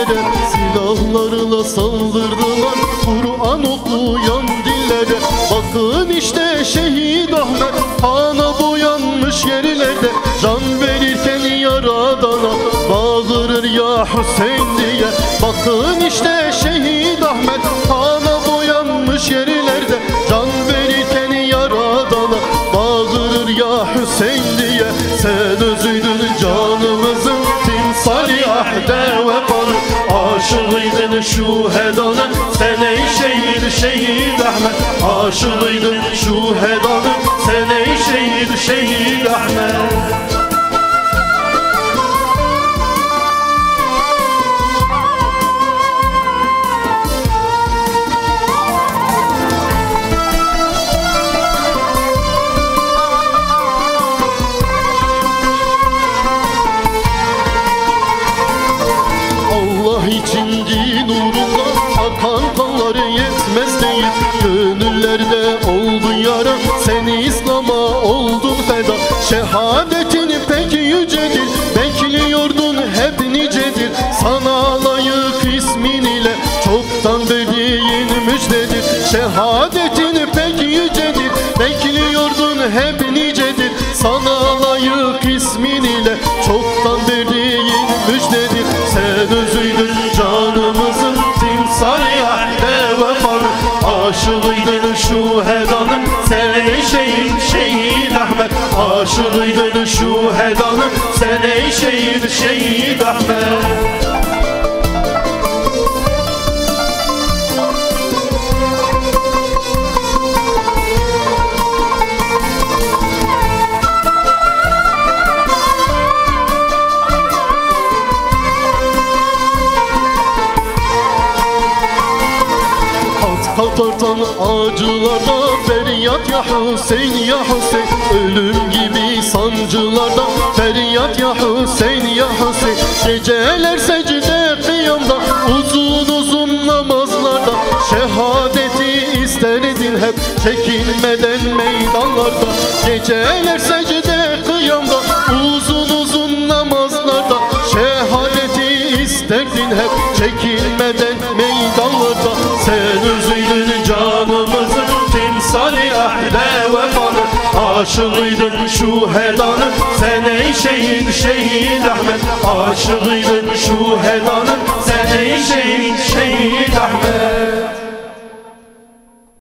dillere, silahlarla saldırdılar Kur'an okuyan dillere. Bakın işte Şehit Ahmet kana boyanmış yerlerde, can verirken Yaradana bağırır ya Hüseyin diye. Bakın işte Şehit Ahmet kana boyanmış yerlerde, can verirken Yaradana bağırır ya Hüseyin diye. Sen özüydün canımızın timsali ahde vefalı, aşığıydın şuhedanın sen ey şehit Şehit Ahmet. Aşığıydın şuhedanın sen ey şehit Şehit Ahmet. Allah için din uğruna akan kanlar yetmez değil, gönüllerde oldu yara, sen İslam'a oldun feda. Şehadetin pek yücedir, bekliyordun hep nicedir, sana layık ismin ile çoktan verdiğin müjdedir. Şehadetin pek yücedir, bekliyordun hep nicedir, sana layık ismin ile çoktan verdiğin müjdedir. Sen özüydün canımızın timsali ahde vefalı, aşığıydın şuhedanın sen ey şehit Şehit Ahmet. Aşığıydın şuhedanın sen ey şehit Şehit Ahmet. Katartan acılarda feryat ya Hüseyin ya Hüseyin, ölüm gibi sancılarda feryat ya Hüseyin ya Hüseyin. Geceler secde kıyamda, uzun uzun namazlarda şehadeti isterdin hep çekinmeden meydanlarda. Geceler secde kıyamda, uzun uzun namazlarda şehadeti isterdin hep çekinmeden meydanlarda. Sen özüydün canımızın timsali ahde vefalı, aşığıydın şuhedanın sen ey şehit Şehit Ahmet. Aşığıydın şuhedanın sen ey şehit Şehit Ahmet.